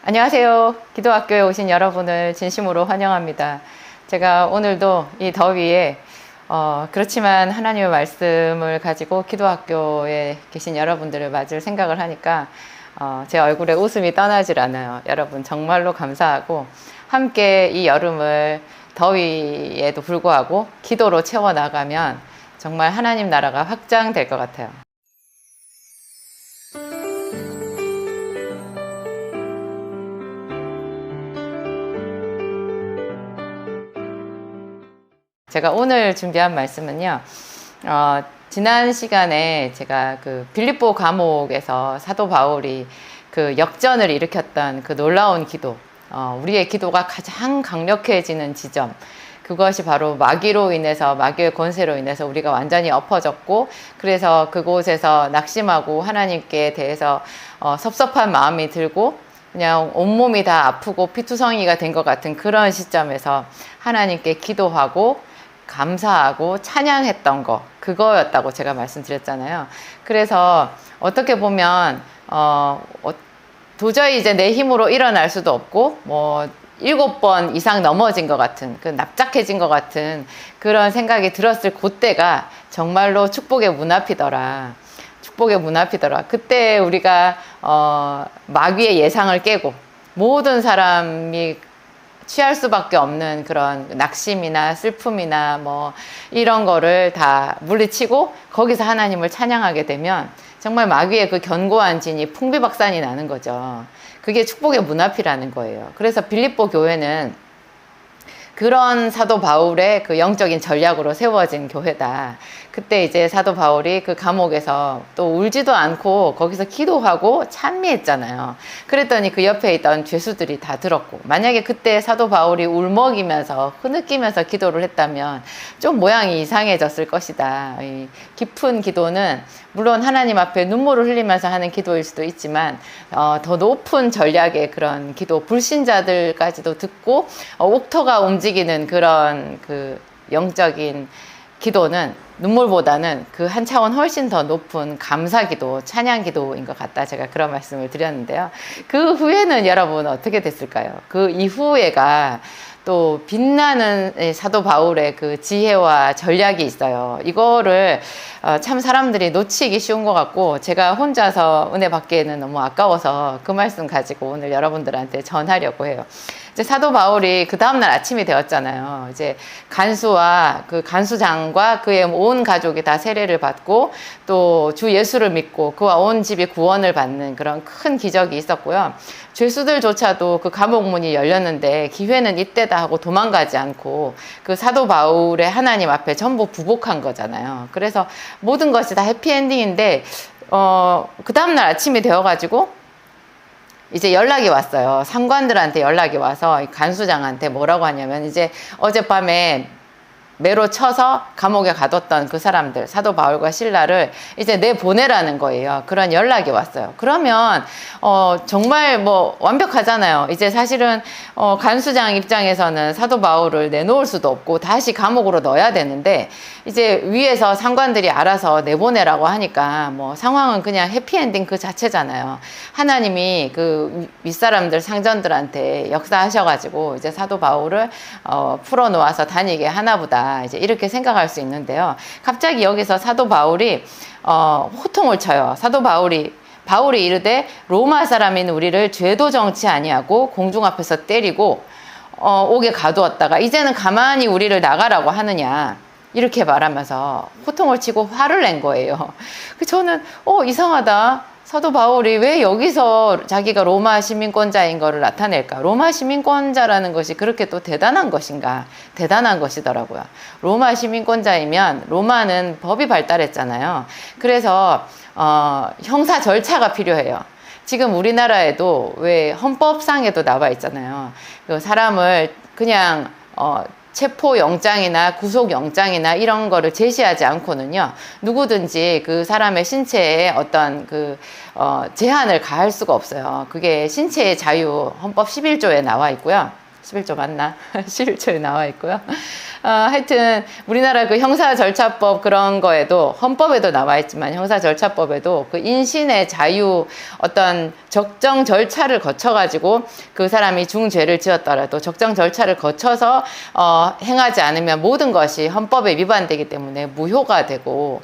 안녕하세요. 기도학교에 오신 여러분을 진심으로 환영합니다. 제가 오늘도 이 더위에 그렇지만 하나님의 말씀을 가지고 기도학교에 계신 여러분들을 맞을 생각을 하니까 제 얼굴에 웃음이 떠나질 않아요. 여러분 정말로 감사하고 함께 이 여름을 더위에도 불구하고 기도로 채워나가면 정말 하나님 나라가 확장될 것 같아요. 제가 오늘 준비한 말씀은요, 지난 시간에 제가 그 빌립보 감옥에서 사도 바울이 그 역전을 일으켰던 그 놀라운 기도, 우리의 기도가 가장 강력해지는 지점, 그것이 바로 마귀로 인해서, 마귀의 권세로 인해서 우리가 완전히 엎어졌고, 그래서 그곳에서 낙심하고 하나님께 대해서 섭섭한 마음이 들고 그냥 온몸이 다 아프고 피투성이가 된 것 같은 그런 시점에서 하나님께 기도하고 감사하고 찬양했던 거, 그거였다고 제가 말씀드렸잖아요. 그래서 어떻게 보면 도저히 이제 내 힘으로 일어날 수도 없고 뭐 7번 이상 넘어진 것 같은, 그 납작해진 것 같은 그런 생각이 들었을 그때가 정말로 축복의 문 앞이더라. 축복의 문 앞이더라. 그때 우리가 마귀의 예상을 깨고 모든 사람이 취할 수밖에 없는 그런 낙심이나 슬픔이나 뭐 이런 거를 다 물리치고 거기서 하나님을 찬양하게 되면 정말 마귀의 그 견고한 진이 풍비박산이 나는 거죠. 그게 축복의 문 앞이라는 거예요. 그래서 빌립보 교회는 그런 사도 바울의 그 영적인 전략으로 세워진 교회다. 그때 이제 사도 바울이 그 감옥에서 또 울지도 않고 거기서 기도하고 찬미했잖아요. 그랬더니 그 옆에 있던 죄수들이 다 들었고, 만약에 그때 사도 바울이 울먹이면서 흐느끼면서 기도를 했다면 좀 모양이 이상해졌을 것이다. 이 깊은 기도는 물론 하나님 앞에 눈물을 흘리면서 하는 기도일 수도 있지만 더 높은 전략의 그런 기도, 불신자들까지도 듣고 옥터가 움직이는 그런 그 영적인 기도는 눈물보다는 그 한 차원 훨씬 더 높은 감사기도, 찬양기도인 것 같다. 제가 그런 말씀을 드렸는데요. 그 후에는 여러분 어떻게 됐을까요? 그 이후에가 또 빛나는 사도 바울의 그 지혜와 전략이 있어요. 이거를 참 사람들이 놓치기 쉬운 것 같고, 제가 혼자서 은혜 받기에는 너무 아까워서 그 말씀 가지고 오늘 여러분들한테 전하려고 해요. 이제 사도 바울이 그 다음날 아침이 되었잖아요. 이제 간수와 그 간수장과 그의 온 가족이 다 세례를 받고 또 주 예수를 믿고 그와 온 집이 구원을 받는 그런 큰 기적이 있었고요. 죄수들조차도 그 감옥 문이 열렸는데 기회는 이때다 하고 도망가지 않고 그 사도 바울의 하나님 앞에 전부 부복한 거잖아요. 그래서 모든 것이 다 해피엔딩인데 그 다음날 아침이 되어가지고 이제 연락이 왔어요. 상관들한테 연락이 와서 간수장한테 뭐라고 하냐면, 이제 어젯밤에 매로 쳐서 감옥에 가뒀던 그 사람들, 사도 바울과 실라를 이제 내보내라는 거예요. 그런 연락이 왔어요. 그러면 정말 뭐 완벽하잖아요. 이제 사실은 간수장 입장에서는 사도 바울을 내놓을 수도 없고 다시 감옥으로 넣어야 되는데, 이제 위에서 상관들이 알아서 내보내라고 하니까 뭐 상황은 그냥 해피엔딩 그 자체잖아요. 하나님이 그 윗사람들, 상전들한테 역사하셔가지고 이제 사도 바울을 풀어놓아서 다니게 하나보다, 이제 이렇게 생각할 수 있는데요. 갑자기 여기서 사도 바울이 호통을 쳐요. 사도 바울이 이르되 로마 사람인 우리를 죄도 정치 아니하고 공중 앞에서 때리고 옥에 가두었다가 이제는 가만히 우리를 나가라고 하느냐, 이렇게 말하면서 호통을 치고 화를 낸 거예요. 저는 이상하다. 사도 바울이 왜 여기서 자기가 로마 시민권자인 거를 나타낼까? 로마 시민권자라는 것이 그렇게 또 대단한 것인가? 대단한 것이더라고요. 로마 시민권자이면, 로마는 법이 발달했잖아요. 그래서 형사 절차가 필요해요. 지금 우리나라에도 왜 헌법상에도 나와 있잖아요. 그 사람을 그냥 체포영장이나 구속영장이나 이런 거를 제시하지 않고는요, 누구든지 그 사람의 신체에 어떤 제한을 가할 수가 없어요. 그게 신체의 자유, 헌법 11조에 나와 있고요. 11조 맞나? 11조에 나와 있고요. 하여튼 우리나라 그 형사절차법 그런 거에도 헌법에도 나와 있지만 형사절차법에도 그 인신의 자유 어떤 적정 절차를 거쳐가지고 그 사람이 중죄를 지었더라도 적정 절차를 거쳐서 행하지 않으면 모든 것이 헌법에 위반되기 때문에 무효가 되고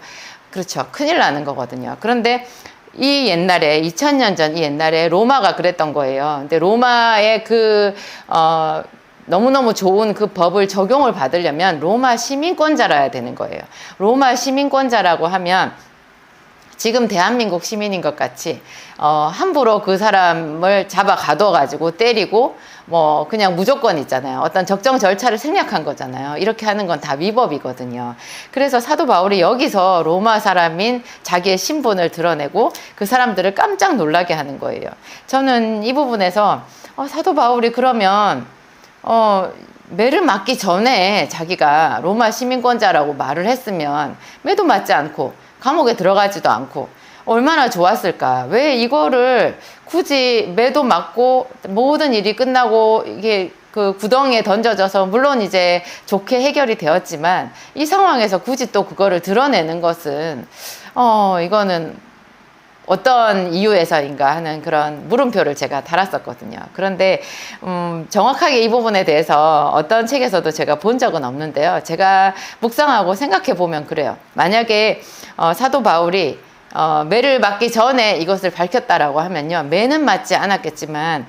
그렇죠. 큰일 나는 거거든요. 그런데 이 옛날에 2000년 전 이 옛날에 로마가 그랬던 거예요. 근데 로마의 너무너무 좋은 그 법을 적용을 받으려면 로마 시민권자라야 되는 거예요. 로마 시민권자라고 하면 지금 대한민국 시민인 것 같이 함부로 그 사람을 잡아 가둬가지고 때리고 뭐 그냥 무조건 있잖아요. 어떤 적정 절차를 생략한 거잖아요. 이렇게 하는 건 다 위법이거든요. 그래서 사도 바울이 여기서 로마 사람인 자기의 신분을 드러내고 그 사람들을 깜짝 놀라게 하는 거예요. 저는 이 부분에서 사도 바울이 그러면 매를 맞기 전에 자기가 로마 시민권자라고 말을 했으면 매도 맞지 않고 감옥에 들어가지도 않고 얼마나 좋았을까. 왜 이거를 굳이 매도 맞고 모든 일이 끝나고 이게 그 구덩이에 던져져서 물론 이제 좋게 해결이 되었지만 이 상황에서 굳이 또 그거를 드러내는 것은 이거는 어떤 이유에서인가 하는 그런 물음표를 제가 달았었거든요. 그런데 정확하게 이 부분에 대해서 어떤 책에서도 제가 본 적은 없는데요. 제가 묵상하고 생각해 보면 그래요. 만약에 사도 바울이 매를 맞기 전에 이것을 밝혔다라고 하면요. 매는 맞지 않았겠지만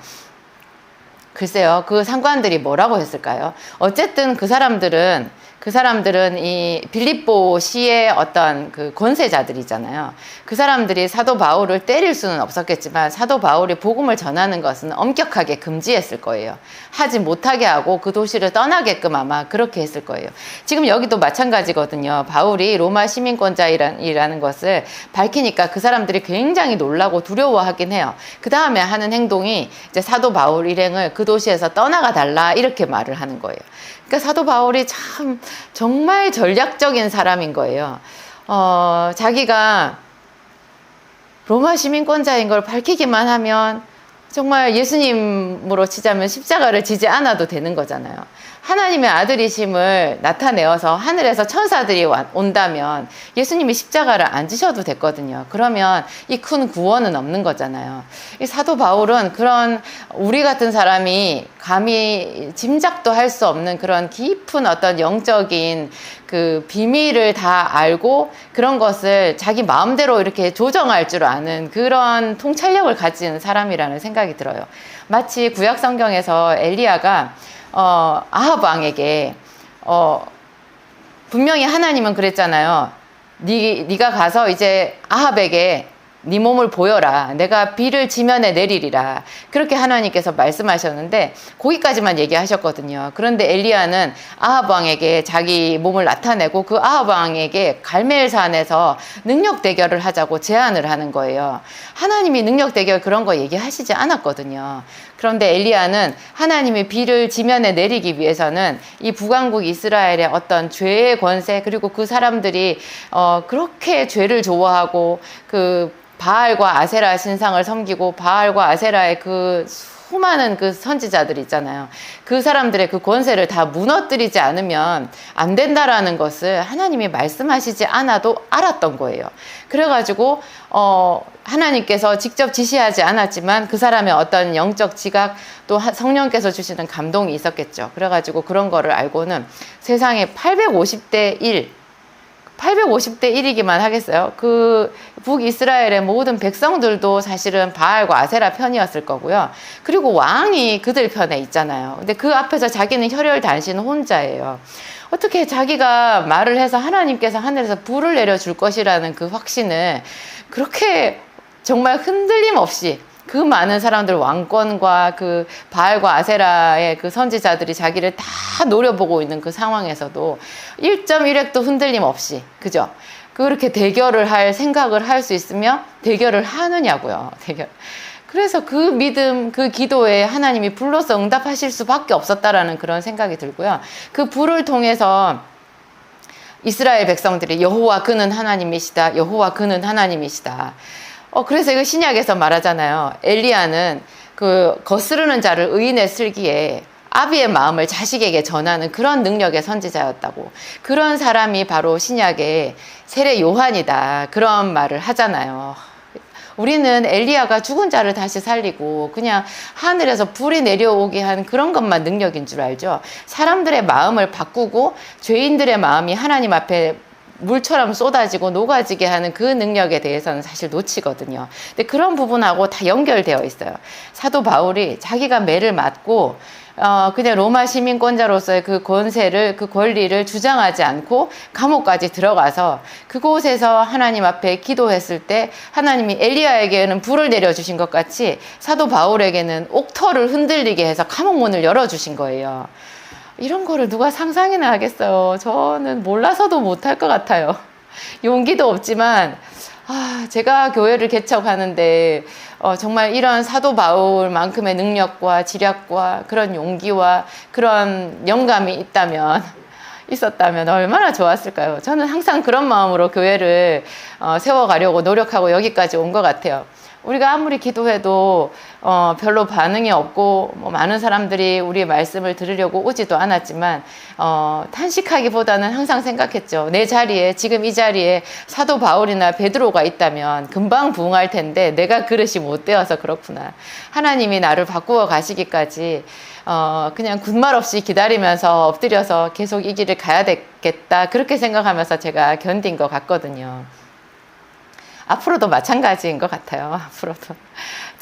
글쎄요. 그 상관들이 뭐라고 했을까요? 어쨌든 그 사람들은 이 빌립보 시의 어떤 그 권세자들이잖아요. 그 사람들이 사도 바울을 때릴 수는 없었겠지만 사도 바울이 복음을 전하는 것은 엄격하게 금지했을 거예요. 하지 못하게 하고 그 도시를 떠나게끔 아마 그렇게 했을 거예요. 지금 여기도 마찬가지거든요. 바울이 로마 시민권자이라는 것을 밝히니까 그 사람들이 굉장히 놀라고 두려워하긴 해요. 그 다음에 하는 행동이 이제 사도 바울 일행을 그 도시에서 떠나가 달라 이렇게 말을 하는 거예요. 그러니까 사도 바울이 참 정말 전략적인 사람인 거예요. 자기가 로마 시민권자인 걸 밝히기만 하면 정말 예수님으로 치자면 십자가를 지지 않아도 되는 거잖아요. 하나님의 아들이심을 나타내어서 하늘에서 천사들이 온다면 예수님이 십자가를 안 지셔도 됐거든요. 그러면 이 큰 구원은 없는 거잖아요. 이 사도 바울은 그런 우리 같은 사람이 감히 짐작도 할 수 없는 그런 깊은 어떤 영적인 그 비밀을 다 알고 그런 것을 자기 마음대로 이렇게 조정할 줄 아는 그런 통찰력을 가진 사람이라는 생각이 들어요. 마치 구약 성경에서 엘리야가 아합 왕에게 분명히 하나님은 그랬잖아요. 네가 가서 이제 아합에게 네 몸을 보여라. 내가 비를 지면에 내리리라. 그렇게 하나님께서 말씀하셨는데 거기까지만 얘기하셨거든요. 그런데 엘리야는 아합 왕에게 자기 몸을 나타내고 그 아합 왕에게 갈멜산에서 능력 대결을 하자고 제안을 하는 거예요. 하나님이 능력 대결 그런 거 얘기하시지 않았거든요. 그런데 엘리야는 하나님이 비를 지면에 내리기 위해서는 이 북왕국 이스라엘의 어떤 죄의 권세 그리고 그 사람들이 그렇게 죄를 좋아하고 그 바알과 아세라 신상을 섬기고 바알과 아세라의 그 수많은 그 선지자들 있잖아요. 그 사람들의 그 권세를 다 무너뜨리지 않으면 안 된다라는 것을 하나님이 말씀하시지 않아도 알았던 거예요. 그래가지고 하나님께서 직접 지시하지 않았지만 그 사람의 어떤 영적 지각 또 성령께서 주시는 감동이 있었겠죠. 그래가지고 그런 거를 알고는 세상에 850대 1이기만 하겠어요. 그 북이스라엘의 모든 백성들도 사실은 바알과 아세라 편이었을 거고요. 그리고 왕이 그들 편에 있잖아요. 근데 그 앞에서 자기는 혈혈단신 혼자예요. 어떻게 자기가 말을 해서 하나님께서 하늘에서 불을 내려줄 것이라는 그 확신을 그렇게 정말 흔들림 없이 그 많은 사람들 왕권과 그 바알과 아세라의 그 선지자들이 자기를 다 노려보고 있는 그 상황에서도 1.1획도 흔들림 없이 그죠? 그렇게 대결을 할 생각을 할 수 있으며 대결을 하느냐고요. 그래서 그 믿음, 그 기도에 하나님이 불로서 응답하실 수밖에 없었다라는 그런 생각이 들고요. 그 불을 통해서 이스라엘 백성들이 여호와 그는 하나님이시다. 여호와 그는 하나님이시다. 그래서 이거 신약에서 말하잖아요. 엘리야는 그 거스르는 자를 의인의 슬기에 아비의 마음을 자식에게 전하는 그런 능력의 선지자였다고. 그런 사람이 바로 신약의 세례 요한이다. 그런 말을 하잖아요. 우리는 엘리야가 죽은 자를 다시 살리고 그냥 하늘에서 불이 내려오게 한 그런 것만 능력인 줄 알죠. 사람들의 마음을 바꾸고 죄인들의 마음이 하나님 앞에 물처럼 쏟아지고 녹아지게 하는 그 능력에 대해서는 사실 놓치거든요. 근데 그런 부분하고 다 연결되어 있어요. 사도 바울이 자기가 매를 맞고 그냥 로마 시민권자로서의 그 권세를, 그 권리를 주장하지 않고 감옥까지 들어가서 그곳에서 하나님 앞에 기도했을 때 하나님이 엘리야에게는 불을 내려주신 것 같이 사도 바울에게는 옥터를 흔들리게 해서 감옥 문을 열어주신 거예요. 이런 거를 누가 상상이나 하겠어요. 저는 몰라서도 못할 것 같아요. 용기도 없지만 제가 교회를 개척하는데 정말 이런 사도 바울만큼의 능력과 지략과 그런 용기와 그런 영감이 있었다면 얼마나 좋았을까요? 저는 항상 그런 마음으로 교회를 세워가려고 노력하고 여기까지 온 것 같아요. 우리가 아무리 기도해도 별로 반응이 없고 많은 사람들이 우리의 말씀을 들으려고 오지도 않았지만 탄식하기보다는 항상 생각했죠. 내 자리에, 지금 이 자리에 사도 바울이나 베드로가 있다면 금방 부응할 텐데 내가 그릇이 못 되어서 그렇구나. 하나님이 나를 바꾸어 가시기까지 그냥 군말 없이 기다리면서 엎드려서 계속 이 길을 가야 되겠다. 그렇게 생각하면서 제가 견딘 것 같거든요. 앞으로도 마찬가지인 것 같아요. 앞으로도.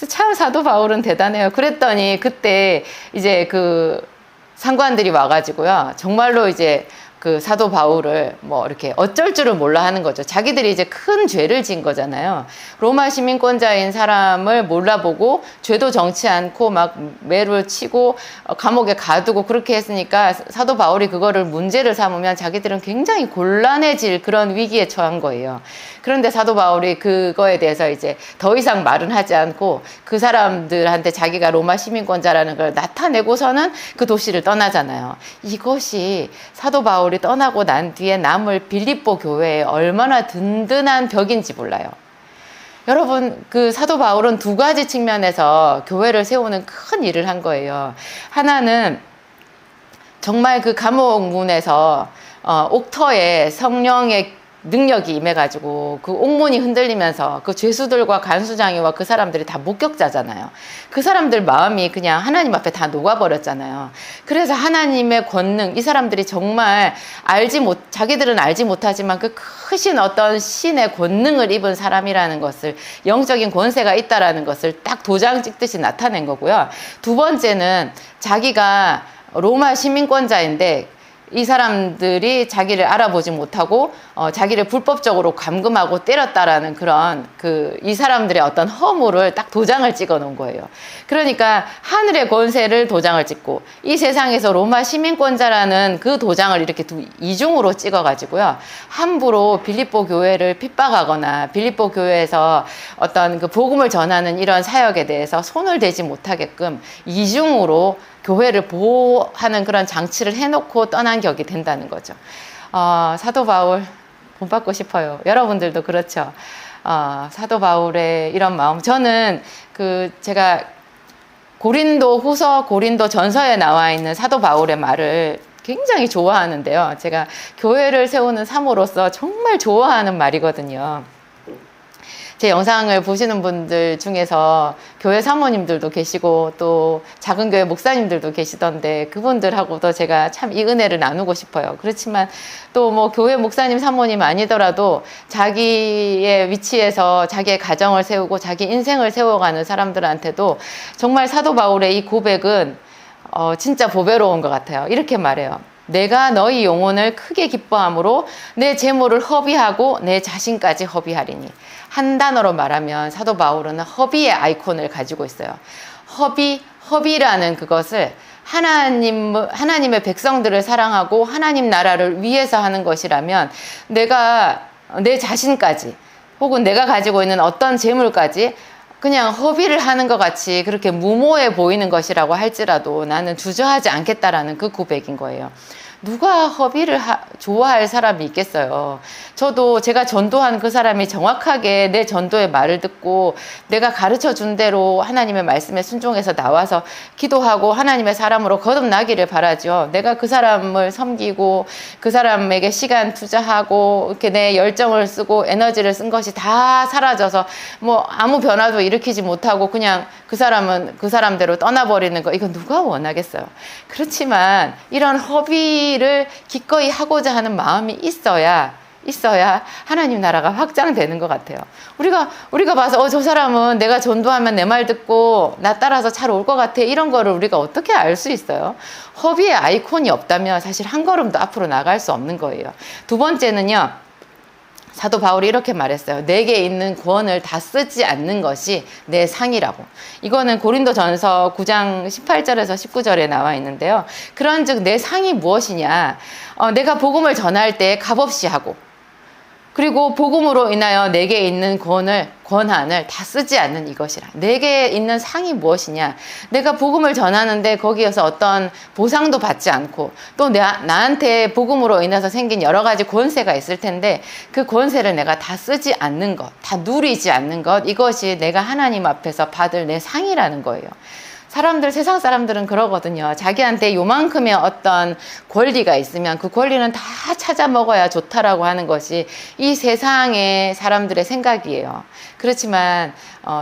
참 사도 바울은 대단해요. 그랬더니 그때 이제 그 상관들이 와가지고요. 정말로 이제 그 사도 바울을 이렇게 어쩔 줄을 몰라 하는 거죠. 자기들이 이제 큰 죄를 지은 거잖아요. 로마 시민권자인 사람을 몰라보고 죄도 정치 않고 막 매를 치고 감옥에 가두고 그렇게 했으니까 사도 바울이 그거를 문제를 삼으면 자기들은 굉장히 곤란해질 그런 위기에 처한 거예요. 그런데 사도 바울이 그거에 대해서 이제 더 이상 말은 하지 않고 그 사람들한테 자기가 로마 시민권자라는 걸 나타내고서는 그 도시를 떠나잖아요. 이것이 사도 바울이 떠나고 난 뒤에 남을 빌립보 교회에 얼마나 든든한 벽인지 몰라요. 여러분, 그 사도 바울은 두 가지 측면에서 교회를 세우는 큰 일을 한 거예요. 하나는 정말 그 감옥 문에서 옥터에 성령의 능력이 임해가지고 그 옥문이 흔들리면서 그 죄수들과 간수장이와 그 사람들이 다 목격자잖아요. 그 사람들 마음이 그냥 하나님 앞에 다 녹아버렸잖아요. 그래서 하나님의 권능, 이 사람들이 정말 자기들은 알지 못하지만 그 크신 어떤 신의 권능을 입은 사람이라는 것을, 영적인 권세가 있다라는 것을 딱 도장 찍듯이 나타낸 거고요. 두 번째는 자기가 로마 시민권자인데 이 사람들이 자기를 알아보지 못하고 자기를 불법적으로 감금하고 때렸다라는 그런 이 사람들의 어떤 허물을 딱 도장을 찍어 놓은 거예요. 그러니까 하늘의 권세를 도장을 찍고 이 세상에서 로마 시민권자라는 그 도장을 이렇게 이중으로 찍어 가지고요. 함부로 빌립보 교회를 핍박하거나 빌립보 교회에서 어떤 그 복음을 전하는 이런 사역에 대해서 손을 대지 못하게끔 이중으로 교회를 보호하는 그런 장치를 해놓고 떠난 격이 된다는 거죠. 사도 바울 본받고 싶어요. 여러분들도 그렇죠. 사도 바울의 이런 마음. 저는 제가 고린도 후서, 고린도 전서에 나와 있는 사도 바울의 말을 굉장히 좋아하는데요. 제가 교회를 세우는 사모로서 정말 좋아하는 말이거든요. 제 영상을 보시는 분들 중에서 교회 사모님들도 계시고 또 작은 교회 목사님들도 계시던데 그분들하고도 제가 참 이 은혜를 나누고 싶어요. 그렇지만 또 교회 목사님 사모님 아니더라도 자기의 위치에서 자기의 가정을 세우고 자기 인생을 세워가는 사람들한테도 정말 사도 바울의 이 고백은 진짜 보배로운 것 같아요. 이렇게 말해요. 내가 너희 영혼을 크게 기뻐함으로 내 재물을 허비하고 내 자신까지 허비하리니. 한 단어로 말하면 사도 바울은 허비의 아이콘을 가지고 있어요. 허비라는 그것을 하나님의 백성들을 사랑하고 하나님 나라를 위해서 하는 것이라면 내가 내 자신까지 혹은 내가 가지고 있는 어떤 재물까지 그냥 허비를 하는 것 같이 그렇게 무모해 보이는 것이라고 할지라도 나는 주저하지 않겠다라는 그 고백인 거예요. 누가 허비를 좋아할 사람이 있겠어요. 저도 제가 전도한 그 사람이 정확하게 내 전도의 말을 듣고 내가 가르쳐 준 대로 하나님의 말씀에 순종해서 나와서 기도하고 하나님의 사람으로 거듭나기를 바라죠. 내가 그 사람을 섬기고 그 사람에게 시간 투자하고 이렇게 내 열정을 쓰고 에너지를 쓴 것이 다 사라져서 뭐 아무 변화도 일으키지 못하고 그냥 그 사람은 그 사람대로 떠나버리는 거, 이거 누가 원하겠어요. 그렇지만 이런 허비를 기꺼이 하고자 하는 마음이 있어야 하나님 나라가 확장되는 것 같아요. 우리가 봐서 저 사람은 내가 전도하면 내 말 듣고 나 따라서 잘 올 것 같아, 이런 거를 우리가 어떻게 알 수 있어요? 허비의 아이콘이 없다면 사실 한 걸음도 앞으로 나갈 수 없는 거예요. 두 번째는요, 사도 바울이 이렇게 말했어요. 내게 있는 구원을 다 쓰지 않는 것이 내 상이라고. 이거는 고린도전서 9장 18절에서 19절에 나와 있는데요. 그런즉 내 상이 무엇이냐? 내가 복음을 전할 때 값없이 하고, 그리고 복음으로 인하여 내게 있는 권한을 다 쓰지 않는 이것이라. 내게 있는 상이 무엇이냐? 내가 복음을 전하는데 거기에서 어떤 보상도 받지 않고, 또 나한테 복음으로 인해서 생긴 여러 가지 권세가 있을 텐데 그 권세를 내가 다 쓰지 않는 것, 다 누리지 않는 것, 이것이 내가 하나님 앞에서 받을 내 상이라는 거예요. 세상 사람들은 그러거든요. 자기한테 요만큼의 어떤 권리가 있으면 그 권리는 다 찾아 먹어야 좋다라고 하는 것이 이 세상의 사람들의 생각이에요. 그렇지만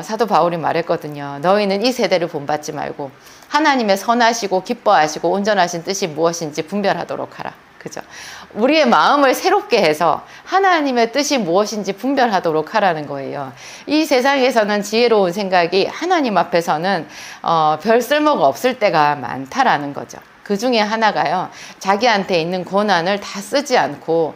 사도 바울이 말했거든요. 너희는 이 세대를 본받지 말고 하나님의 선하시고 기뻐하시고 온전하신 뜻이 무엇인지 분별하도록 하라. 그죠? 우리의 마음을 새롭게 해서 하나님의 뜻이 무엇인지 분별하도록 하라는 거예요. 이 세상에서는 지혜로운 생각이 하나님 앞에서는 별 쓸모가 없을 때가 많다라는 거죠. 그 중에 하나가요, 자기한테 있는 권한을 다 쓰지 않고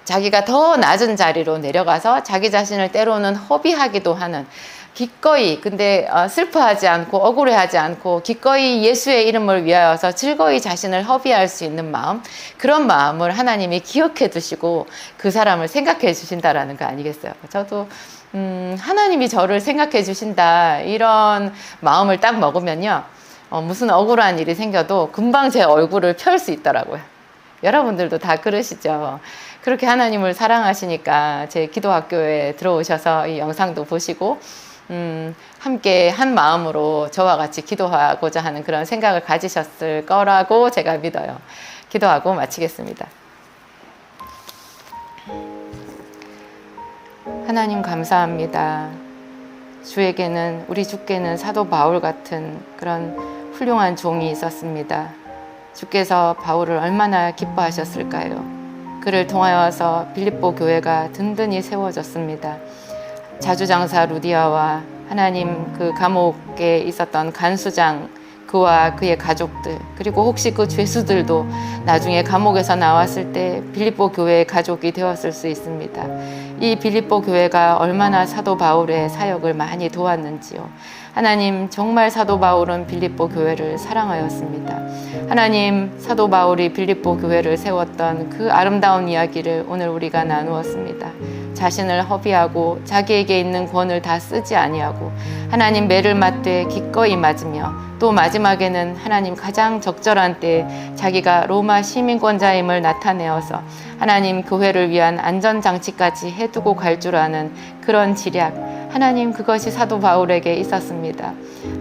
자기가 더 낮은 자리로 내려가서 자기 자신을 때로는 허비하기도 하는, 기꺼이, 근데 슬퍼하지 않고 억울해하지 않고 기꺼이 예수의 이름을 위하여서 즐거이 자신을 허비할 수 있는 마음, 그런 마음을 하나님이 기억해 두시고 그 사람을 생각해 주신다라는 거 아니겠어요? 저도 하나님이 저를 생각해 주신다, 이런 마음을 딱 먹으면요, 무슨 억울한 일이 생겨도 금방 제 얼굴을 펼 수 있더라고요. 여러분들도 다 그러시죠? 그렇게 하나님을 사랑하시니까 제 기도학교에 들어오셔서 이 영상도 보시고 함께 한 마음으로 저와 같이 기도하고자 하는 그런 생각을 가지셨을 거라고 제가 믿어요. 기도하고 마치겠습니다. 하나님 감사합니다. 주에게는, 우리 주께는 사도 바울 같은 그런 훌륭한 종이 있었습니다. 주께서 바울을 얼마나 기뻐하셨을까요? 그를 통하여서 빌립보 교회가 든든히 세워졌습니다. 자주장사 루디아와 하나님 그 감옥에 있었던 간수장, 그와 그의 가족들, 그리고 혹시 그 죄수들도 나중에 감옥에서 나왔을 때 빌립보 교회의 가족이 되었을 수 있습니다. 이 빌립보 교회가 얼마나 사도 바울의 사역을 많이 도왔는지요. 하나님, 정말 사도 바울은 빌립보 교회를 사랑하였습니다. 하나님, 사도 바울이 빌립보 교회를 세웠던 그 아름다운 이야기를 오늘 우리가 나누었습니다. 자신을 허비하고 자기에게 있는 권을 다 쓰지 아니하고 하나님 매를 맞되 기꺼이 맞으며, 또 마지막에는 하나님 가장 적절한 때에 자기가 로마 시민권자임을 나타내어서 하나님 교회를 위한 안전장치까지 해두고 갈 줄 아는 그런 지략, 하나님 그것이 사도 바울에게 있었습니다.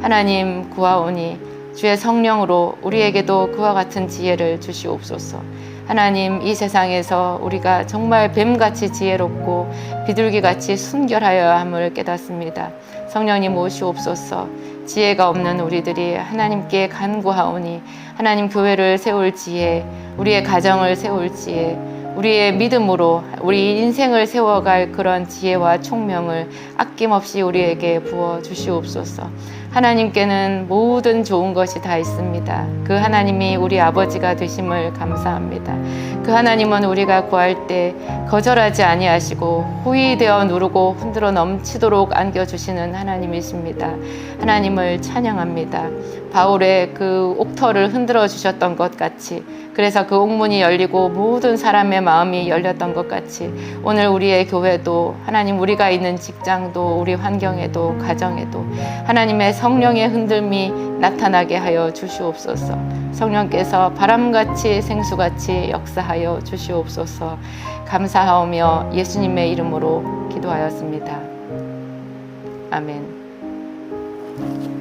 하나님 구하오니 주의 성령으로 우리에게도 그와 같은 지혜를 주시옵소서. 하나님, 이 세상에서 우리가 정말 뱀같이 지혜롭고 비둘기같이 순결하여야 함을 깨닫습니다. 성령님 오시옵소서. 지혜가 없는 우리들이 하나님께 간구하오니 하나님 교회를 세울 지혜, 우리의 가정을 세울 지혜, 우리의 믿음으로 우리 인생을 세워갈 그런 지혜와 총명을 아낌없이 우리에게 부어 주시옵소서. 하나님께는 모든 좋은 것이 다 있습니다. 그 하나님이 우리 아버지가 되심을 감사합니다. 그 하나님은 우리가 구할 때 거절하지 아니하시고 호의되어 누르고 흔들어 넘치도록 안겨주시는 하나님이십니다. 하나님을 찬양합니다. 바울의 그 옥터를 흔들어 주셨던 것 같이, 그래서 그 옥문이 열리고 모든 사람의 마음이 열렸던 것 같이 오늘 우리의 교회도, 하나님 우리가 있는 직장도, 우리 환경에도, 가정에도 하나님의 성령의 흔들림이 나타나게 하여 주시옵소서. 성령께서 바람같이 생수같이 역사하여 주시옵소서. 감사하오며 예수님의 이름으로 기도하였습니다. 아멘.